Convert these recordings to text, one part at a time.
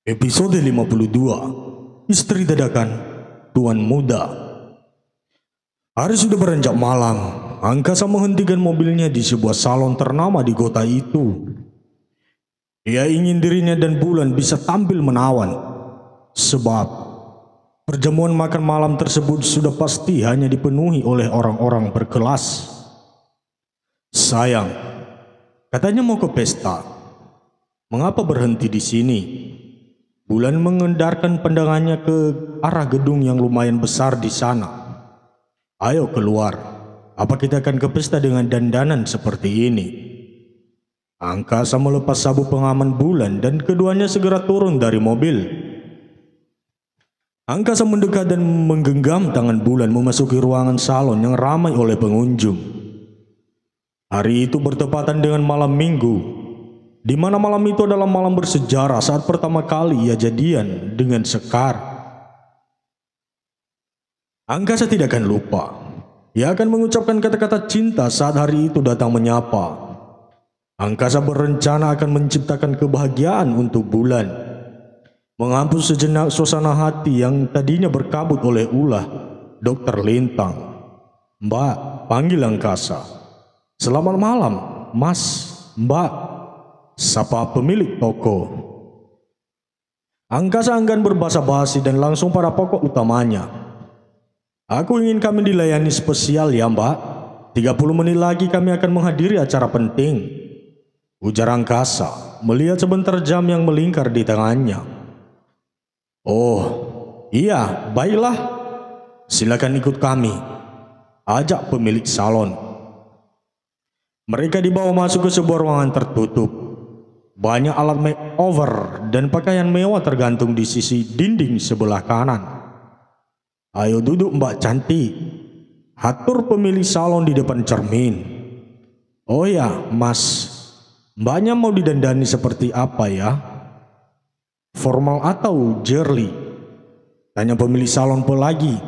Episode 52. Misteri Dadakan Tuan Muda. Hari sudah beranjak malam. Angkasa menghentikan mobilnya di sebuah salon ternama di kota itu. Dia ingin dirinya dan Bulan bisa tampil menawan. Sebab perjamuan makan malam tersebut sudah pasti hanya dipenuhi oleh orang-orang berkelas. Sayang, katanya mau ke pesta. Mengapa berhenti di sini? Bulan mengendarkan pandangannya ke arah gedung yang lumayan besar di sana. Ayo keluar, apa kita akan ke pesta dengan dandanan seperti ini? Angkasa melepas sabuk pengaman Bulan dan keduanya segera turun dari mobil. Angkasa mendekat dan menggenggam tangan Bulan memasuki ruangan salon yang ramai oleh pengunjung. Hari itu bertepatan dengan malam minggu, di mana malam itu adalah malam bersejarah saat pertama kali ia jadian dengan Sekar. Angkasa tidak akan lupa. Ia akan mengucapkan kata-kata cinta saat hari itu datang menyapa. Angkasa berencana akan menciptakan kebahagiaan untuk Bulan, menghapus sejenak suasana hati yang tadinya berkabut oleh ulah Dokter Lintang. Mbak, panggil Angkasa. Selamat malam, Mas, Mbak, sapa pemilik toko. Angkasa enggan berbahasa basi dan langsung pada pokok utamanya. Aku ingin kami dilayani spesial ya Mbak. 30 menit lagi kami akan menghadiri acara penting, ujar Angkasa melihat sebentar jam yang melingkar di tangannya. Oh iya, baiklah, silakan ikut kami, ajak pemilik salon. Mereka dibawa masuk ke sebuah ruangan tertutup. Banyak alat makeover dan pakaian mewah tergantung di sisi dinding sebelah kanan. Ayo duduk Mbak cantik, hatur pemilik salon di depan cermin. Oh ya Mas, Mbaknya mau didandani seperti apa ya? Formal atau girly? Tanya pemilik salon pelagi.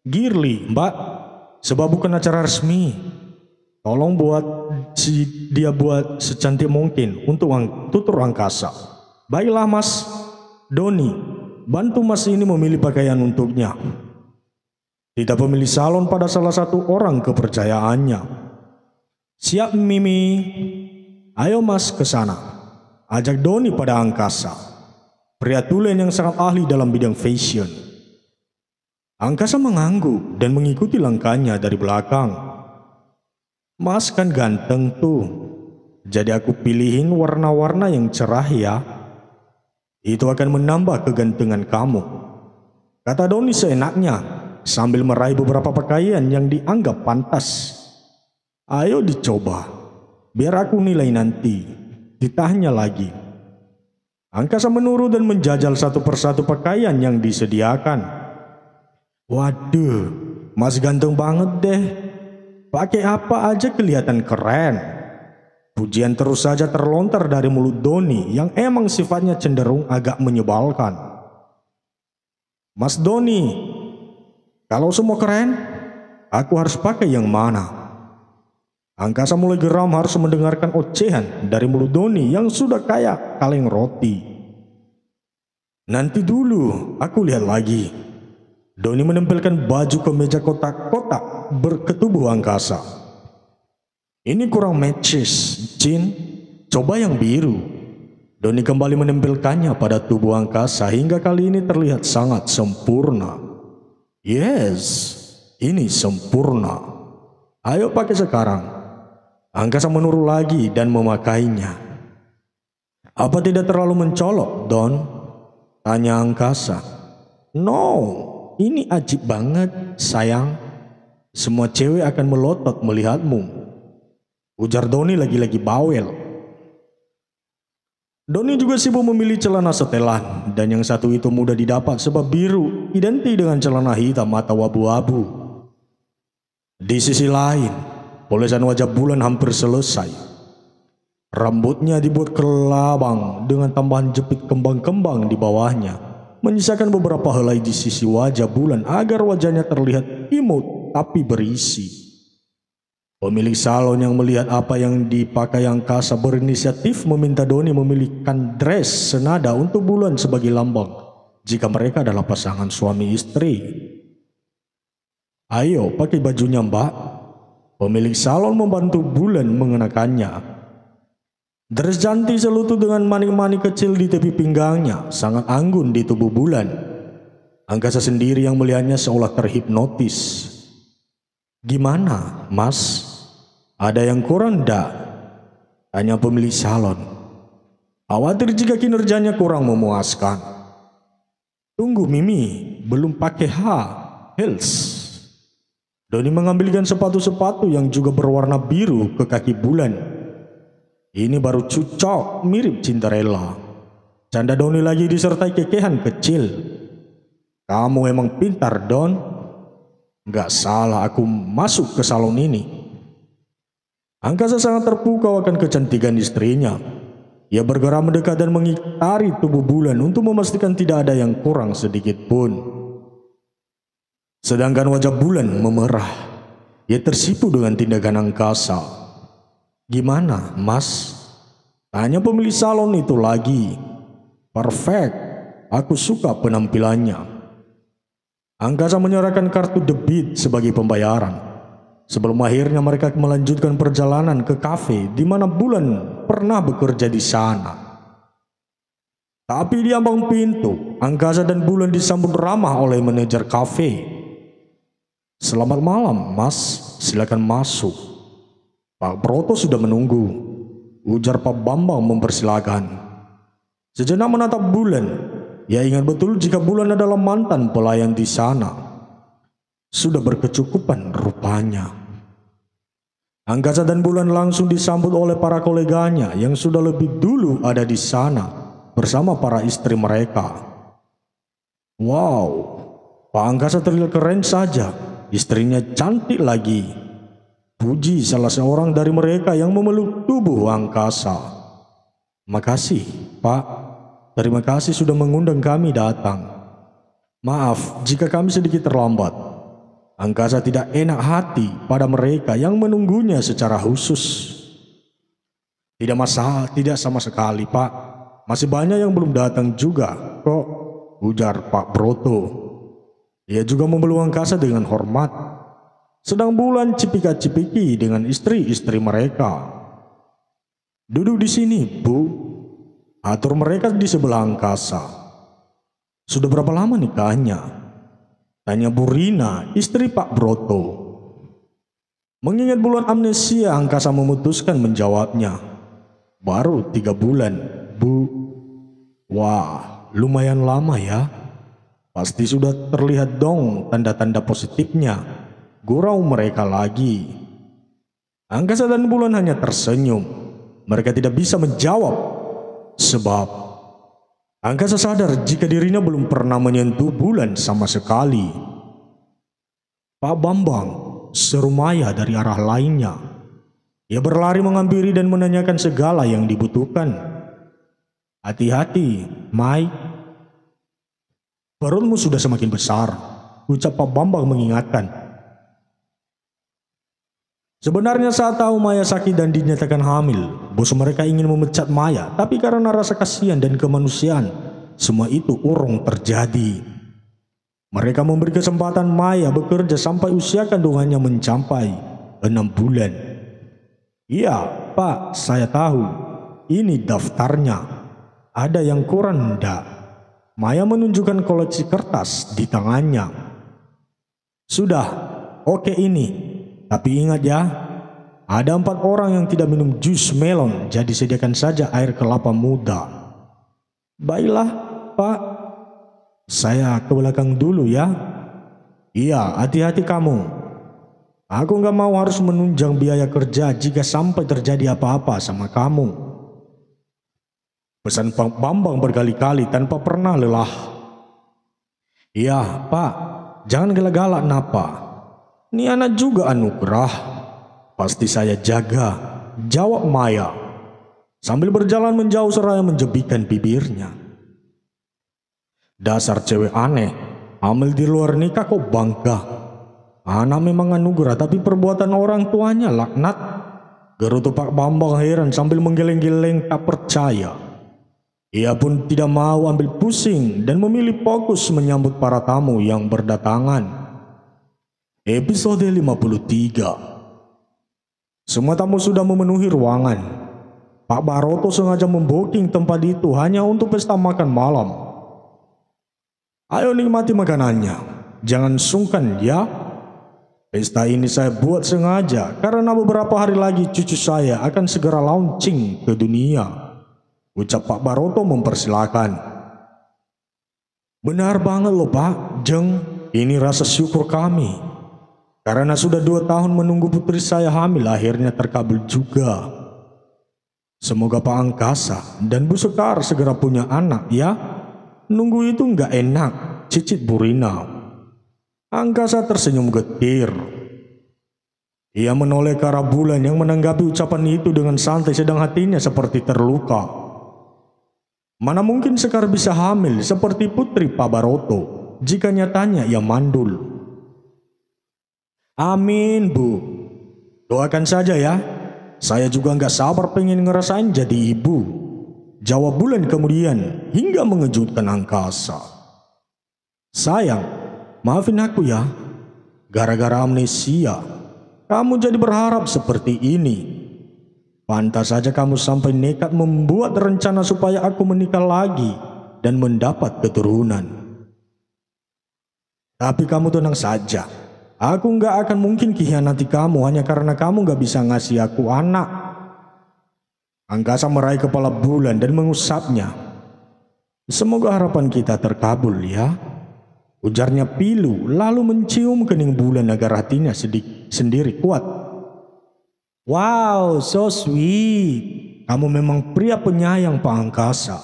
Girly Mbak, sebab bukan acara resmi. Tolong dia buat secantik mungkin untuk tutur Angkasa. Baiklah Mas, Doni, bantu Mas ini memilih pakaian untuknya. Tidak pemilik salon pada salah satu orang kepercayaannya. Siap Mimi, ayo Mas ke sana, ajak Doni pada Angkasa, pria tulen yang sangat ahli dalam bidang fashion. Angkasa mengangguk dan mengikuti langkahnya dari belakang. Mas kan ganteng tuh, jadi aku pilihin warna-warna yang cerah ya. Itu akan menambah kegantengan kamu, kata Doni seenaknya sambil meraih beberapa pakaian yang dianggap pantas. Ayo dicoba, biar aku nilai nanti, ditanya lagi. Angkasa menurut dan menjajal satu persatu pakaian yang disediakan. Waduh, Mas ganteng banget deh. Pakai apa aja kelihatan keren. Pujian terus saja terlontar dari mulut Doni yang emang sifatnya cenderung agak menyebalkan. Mas Doni, kalau semua keren, aku harus pakai yang mana? Angkasa mulai geram harus mendengarkan ocehan dari mulut Doni yang sudah kayak kaleng roti. Nanti dulu, aku lihat lagi. Doni menempelkan baju kemeja kotak-kotak berketubuh Angkasa. Ini kurang matches, Jin. Coba yang biru. Doni kembali menempelkannya pada tubuh Angkasa hingga kali ini terlihat sangat sempurna. Yes, ini sempurna. Ayo pakai sekarang. Angkasa menurut lagi dan memakainya. Apa tidak terlalu mencolok, Don? Tanya Angkasa. No, ini ajib banget, sayang. Semua cewek akan melotot melihatmu, ujar Doni lagi-lagi bawel. Doni juga sibuk memilih celana setelan, dan yang satu itu mudah didapat sebab biru, identik dengan celana hitam atau abu-abu. Di sisi lain, polesan wajah Bulan hampir selesai. Rambutnya dibuat kelabang dengan tambahan jepit kembang-kembang di bawahnya, menyisakan beberapa helai di sisi wajah Bulan agar wajahnya terlihat imut tapi berisi. Pemilik salon yang melihat apa yang dipakai angkasa berinisiatif meminta Doni memilihkan dress senada untuk Bulan sebagai lambang jika mereka adalah pasangan suami istri. Ayo pakai bajunya mbak. Pemilik salon membantu Bulan mengenakannya. Dress janti selutut dengan manik-manik kecil di tepi pinggangnya sangat anggun di tubuh Bulan. Angkasa sendiri yang melihatnya seolah terhipnotis. Gimana, Mas? Ada yang kurang ndak? Tanya pemilik salon. Khawatir jika kinerjanya kurang memuaskan. Tunggu Mimi, belum pakai heels. Doni mengambilkan sepatu-sepatu yang juga berwarna biru ke kaki Bulan. Ini baru cocok, mirip Cinderella. Canda Doni lagi disertai kekehan kecil. Kamu emang pintar, Don. Gak salah aku masuk ke salon ini. Angkasa sangat terpukau akan kecantikan istrinya. Ia bergerak mendekat dan mengitari tubuh Bulan untuk memastikan tidak ada yang kurang sedikit pun. Sedangkan wajah Bulan memerah. Ia tersipu dengan tindakan angkasa. Gimana, Mas? Tanya pemilik salon itu lagi. Perfect, aku suka penampilannya. Angkasa menyerahkan kartu debit sebagai pembayaran. Sebelum akhirnya mereka melanjutkan perjalanan ke kafe di mana Bulan pernah bekerja di sana. Tapi di ambang pintu, Angkasa dan Bulan disambut ramah oleh manajer kafe. Selamat malam, Mas. Silakan masuk. Pak Broto sudah menunggu. Ujar Pak Bambang mempersilakan. Sejenak menatap Bulan. Ia ingat betul jika Bulan adalah mantan pelayan di sana. Sudah berkecukupan rupanya. Angkasa dan Bulan langsung disambut oleh para koleganya yang sudah lebih dulu ada di sana bersama para istri mereka. Wow, Pak Angkasa terlihat keren saja, istrinya cantik lagi. Puji salah seorang dari mereka yang memeluk tubuh Angkasa. Makasih, Pak. Terima kasih sudah mengundang kami datang. Maaf jika kami sedikit terlambat. Angkasa tidak enak hati pada mereka yang menunggunya secara khusus. Tidak masalah, tidak sama sekali, Pak. Masih banyak yang belum datang juga, kok, ujar Pak Broto. Ia juga memeluk Angkasa dengan hormat. Sedang Bulan cipika-cipiki dengan istri-istri mereka. Duduk di sini, Bu. Atur mereka di sebelah Angkasa. Sudah berapa lama nikahnya? Tanya Bu Rina, istri Pak Broto. Mengingat Bulan amnesia, Angkasa memutuskan menjawabnya. Baru 3 bulan, Bu. Wah, lumayan lama ya. Pasti sudah terlihat dong tanda-tanda positifnya. Gurau mereka lagi. Angkasa dan Bulan hanya tersenyum. Mereka tidak bisa menjawab. Sebab Angkasa sadar jika dirinya belum pernah menyentuh Bulan sama sekali. Pak Bambang seru Maya dari arah lainnya. Ia berlari menghampiri dan menanyakan segala yang dibutuhkan. Hati-hati, Mai. Perutmu sudah semakin besar, ucap Pak Bambang mengingatkan. Sebenarnya saat tahu Maya sakit dan dinyatakan hamil, bos mereka ingin memecat Maya, tapi karena rasa kasihan dan kemanusiaan, semua itu urung terjadi. Mereka memberi kesempatan Maya bekerja sampai usia kandungannya mencapai 6 bulan. Iya, Pak, saya tahu. Ini daftarnya. Ada yang kurang enggak? Maya menunjukkan koleksi kertas di tangannya. Sudah, oke ini. Tapi ingat ya, ada 4 orang yang tidak minum jus melon, jadi sediakan saja air kelapa muda. Baiklah, Pak. Saya ke belakang dulu ya. Iya, hati-hati kamu. Aku nggak mau harus menunjang biaya kerja jika sampai terjadi apa-apa sama kamu. Pesan Pak Bambang berkali-kali tanpa pernah lelah. Iya, Pak. Jangan galak-galak napa. Ini anak juga anugerah. Pasti saya jaga, jawab Maya. Sambil berjalan menjauh seraya menjepitkan bibirnya. Dasar cewek aneh, hamil di luar nikah kok bangga. Anak memang anugerah, tapi perbuatan orang tuanya laknat. Gerutu Pak Bambang heran sambil menggeleng-geleng tak percaya. Ia pun tidak mau ambil pusing dan memilih fokus menyambut para tamu yang berdatangan. Episode 53. Semua tamu sudah memenuhi ruangan. Pak Baroto sengaja membooking tempat itu hanya untuk pesta makan malam. Ayo nikmati makanannya, jangan sungkan ya. Pesta ini saya buat sengaja karena beberapa hari lagi cucu saya akan segera launching ke dunia, ucap Pak Baroto mempersilakan. Benar banget loh Pak, Jeng, ini rasa syukur kami. Karena sudah 2 tahun menunggu putri saya hamil akhirnya terkabul juga. Semoga Pak Angkasa dan Bu Sekar segera punya anak ya. Nunggu itu nggak enak, cicit Bu Rina. Angkasa tersenyum getir. Ia menoleh ke arah Bulan yang menanggapi ucapan itu dengan santai sedang hatinya seperti terluka. Mana mungkin Sekar bisa hamil seperti putri Pak Baroto jika nyatanya ia mandul. Amin Bu, doakan saja ya. Saya juga nggak sabar pengen ngerasain jadi ibu, jawab Bulan kemudian hingga mengejutkan Angkasa. Sayang, maafin aku ya, gara-gara amnesia, kamu jadi berharap seperti ini. Pantas saja kamu sampai nekat membuat rencana supaya aku menikah lagi dan mendapat keturunan. Tapi kamu tenang saja, aku gak akan mungkin khianati kamu hanya karena kamu gak bisa ngasih aku anak. Angkasa meraih kepala Bulan dan mengusapnya. Semoga harapan kita terkabul ya, ujarnya pilu lalu mencium kening Bulan agar hatinya sendiri kuat. Wow, so sweet. Kamu memang pria penyayang Pak Angkasa,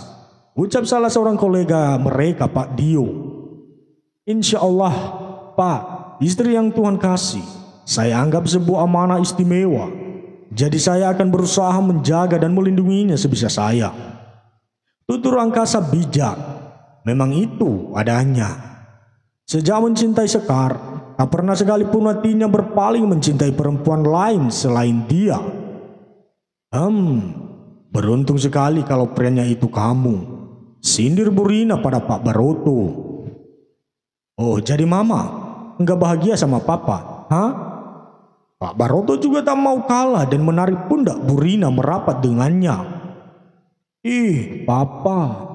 ucap salah seorang kolega mereka Pak Dio. Insya Allah Pak, istri yang Tuhan kasih, saya anggap sebuah amanah istimewa. Jadi saya akan berusaha menjaga dan melindunginya sebisa saya. Tutur Angkasa bijak, memang itu adanya. Sejak mencintai Sekar, tak pernah sekalipun hatinya berpaling mencintai perempuan lain selain dia. Beruntung sekali kalau prianya itu kamu, sindir Bu Rina pada Pak Baroto. Oh, jadi mama enggak bahagia sama papa, hah? Pak Baroto juga tak mau kalah dan menarik pundak Bu Rina merapat dengannya. Ih, papa,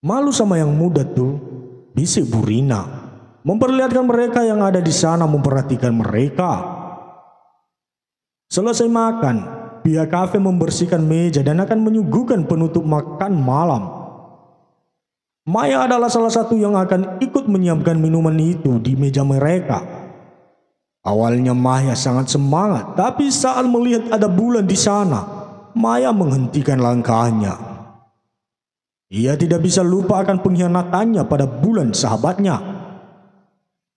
malu sama yang muda tuh, bisik Bu Rina, memperlihatkan mereka yang ada di sana memperhatikan mereka. Selesai makan, pihak kafe membersihkan meja dan akan menyuguhkan penutup makan malam. Maya adalah salah satu yang akan ikut menyiapkan minuman itu di meja mereka. Awalnya Maya sangat semangat, tapi saat melihat ada Bulan di sana, Maya menghentikan langkahnya. Ia tidak bisa lupa akan pengkhianatannya pada Bulan sahabatnya.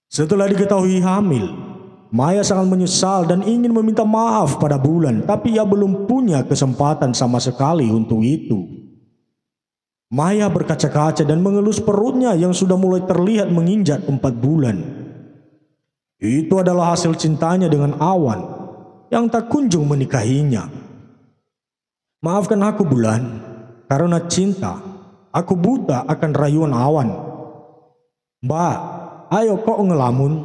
Setelah diketahui hamil, Maya sangat menyesal dan ingin meminta maaf pada Bulan, tapi ia belum punya kesempatan sama sekali untuk itu. Maya berkaca-kaca dan mengelus perutnya yang sudah mulai terlihat menginjak 4 bulan. Itu adalah hasil cintanya dengan Awan yang tak kunjung menikahinya. Maafkan aku Bulan, karena cinta aku buta akan rayuan Awan. Mbak, ayo kok ngelamun,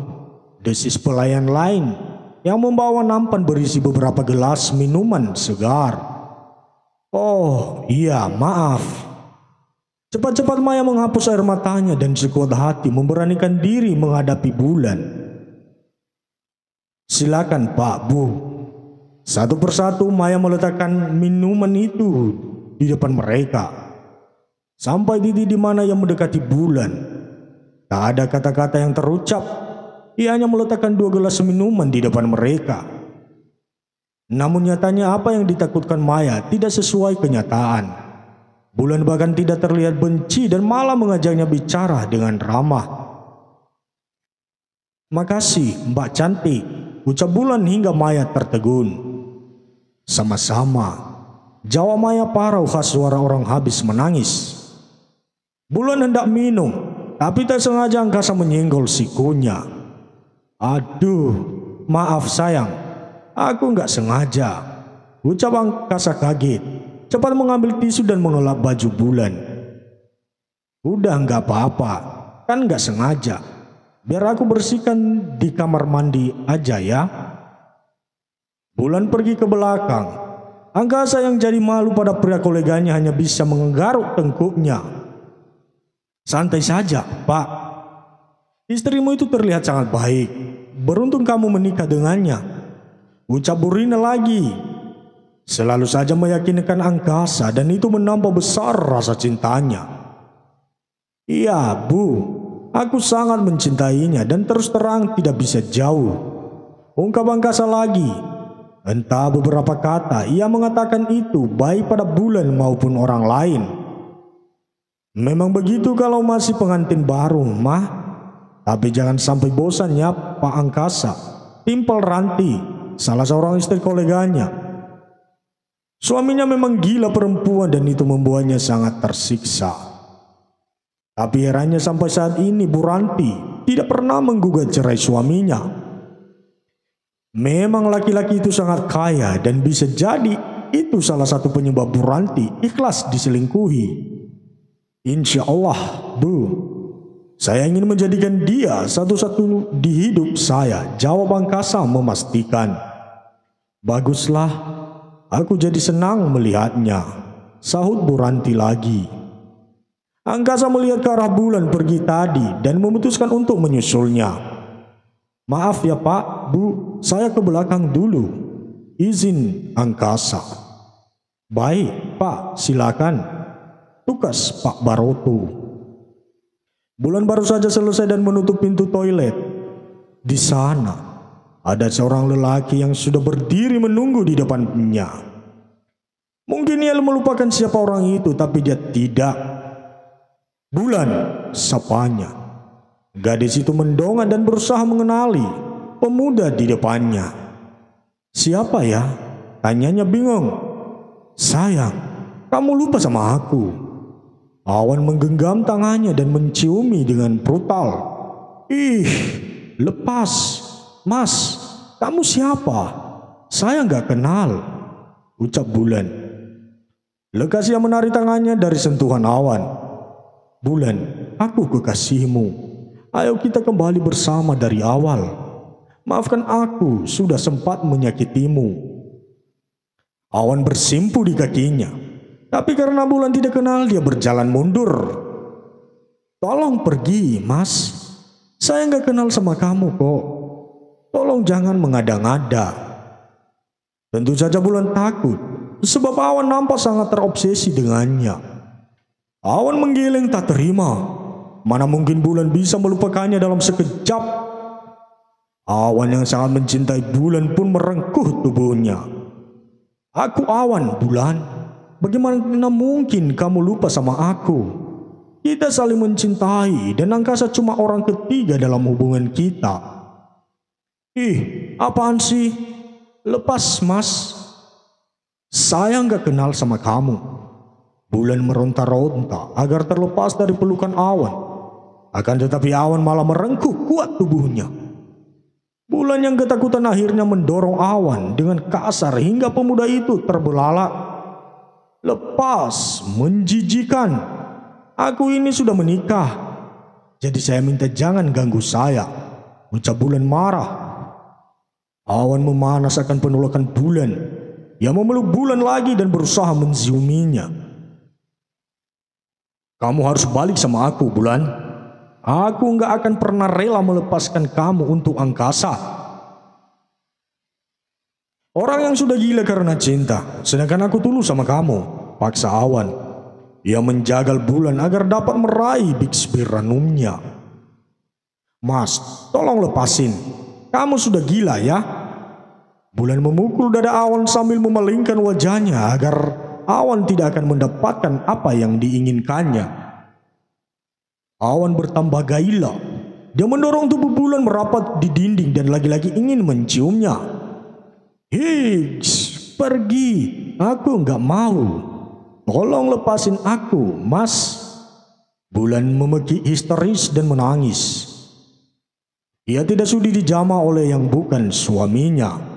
desis pelayan lain yang membawa nampan berisi beberapa gelas minuman segar. Oh iya, maaf. Cepat-cepat Maya menghapus air matanya dan sekuat hati memberanikan diri menghadapi Bulan. Silakan Pak, Bu. Satu persatu Maya meletakkan minuman itu di depan mereka. Sampai titik di mana yang mendekati Bulan. Tak ada kata-kata yang terucap. Ia hanya meletakkan 2 gelas minuman di depan mereka. Namun nyatanya apa yang ditakutkan Maya tidak sesuai kenyataan. Bulan bahkan tidak terlihat benci dan malah mengajaknya bicara dengan ramah. Makasih Mbak cantik, ucap Bulan hingga Maya tertegun. Sama-sama, jawab Maya parau khas suara orang habis menangis. Bulan hendak minum, tapi tak sengaja Angkasa menyenggol sikunya. Aduh, maaf sayang, aku nggak sengaja. Ucap angkasa kaget, cepat mengambil tisu dan mengelap baju bulan. Udah nggak apa-apa, kan nggak sengaja. Biar aku bersihkan di kamar mandi aja ya. Bulan pergi ke belakang. Angkasa yang jadi malu pada pria koleganya hanya bisa menggaruk tengkuknya. Santai saja, Pak. Istrimu itu terlihat sangat baik. Beruntung kamu menikah dengannya. Ucap Burina lagi. Selalu saja meyakinkan Angkasa dan itu menambah besar rasa cintanya. Iya, Bu. Aku sangat mencintainya dan terus terang tidak bisa jauh. Ungkap Angkasa lagi. Entah beberapa kata ia mengatakan itu baik pada Bulan maupun orang lain. Memang begitu kalau masih pengantin baru, Mah. Tapi jangan sampai bosan ya Pak Angkasa. Timpel Ranti, salah seorang istri koleganya. Suaminya memang gila perempuan dan itu membuatnya sangat tersiksa. Tapi herannya sampai saat ini Bu Ranti tidak pernah menggugat cerai suaminya. Memang laki-laki itu sangat kaya dan bisa jadi itu salah satu penyebab Bu Ranti ikhlas diselingkuhi. Insya Allah, Bu, saya ingin menjadikan dia satu-satu di hidup saya, jawab Angkasa memastikan. Baguslah, aku jadi senang melihatnya, sahut Bu Ranti lagi. Angkasa melihat ke arah Bulan pergi tadi dan memutuskan untuk menyusulnya. Maaf ya Pak, Bu, saya ke belakang dulu. Izin Angkasa. Baik Pak, silakan. Tugas Pak Baroto. Bulan baru saja selesai dan menutup pintu toilet. Di sana ada seorang lelaki yang sudah berdiri menunggu di depannya. Mungkin ia melupakan siapa orang itu, tapi dia tidak. Bulan, sapanya. Gadis itu mendongak dan berusaha mengenali pemuda di depannya. Siapa ya? Tanyanya bingung. Sayang, kamu lupa sama aku. Awan menggenggam tangannya dan menciumi dengan brutal. Ih, lepas. Mas, kamu siapa? Saya nggak kenal, ucap Bulan. Lekas ia menarik tangannya dari sentuhan Awan. Bulan, aku kekasihmu. Ayo kita kembali bersama dari awal. Maafkan aku sudah sempat menyakitimu. Awan bersimpu di kakinya. Tapi karena Bulan tidak kenal, dia berjalan mundur. Tolong pergi, Mas. Saya nggak kenal sama kamu kok. Tolong jangan mengada-ngada. Tentu saja Bulan takut, sebab Awan nampak sangat terobsesi dengannya. Awan menggeleng tak terima. Mana mungkin Bulan bisa melupakannya dalam sekejap. Awan yang sangat mencintai Bulan pun merengkuh tubuhnya. Aku Awan, Bulan. Bagaimana mungkin kamu lupa sama aku? Kita saling mencintai dan Angkasa cuma orang ketiga dalam hubungan kita. Ih, apaan sih? Lepas, Mas. Saya nggak kenal sama kamu. Bulan meronta-ronta agar terlepas dari pelukan Awan. Akan tetapi Awan malah merengkuh kuat tubuhnya. Bulan yang ketakutan akhirnya mendorong Awan dengan kasar hingga pemuda itu terbelalak. Lepas, menjijikan. Aku ini sudah menikah. Jadi saya minta jangan ganggu saya, ucap Bulan marah. Awan memanas akan penolakan Bulan. Ia memeluk Bulan lagi dan berusaha menciuminya. Kamu harus balik sama aku, Bulan. Aku nggak akan pernah rela melepaskan kamu untuk Angkasa. Orang yang sudah gila karena cinta, sedangkan aku tulus sama kamu, paksa Awan. Ia menjagal Bulan agar dapat meraih Bixby ranumnya. Mas, tolong lepasin. Kamu sudah gila ya? Bulan memukul dada Awan sambil memalingkan wajahnya agar Awan tidak akan mendapatkan apa yang diinginkannya. Awan bertambah gairah. Dia mendorong tubuh Bulan merapat di dinding dan lagi-lagi ingin menciumnya. Higgs, pergi. Aku nggak mau. Tolong lepasin aku, Mas. Bulan memekik histeris dan menangis. Ia tidak sudi dijamah oleh yang bukan suaminya.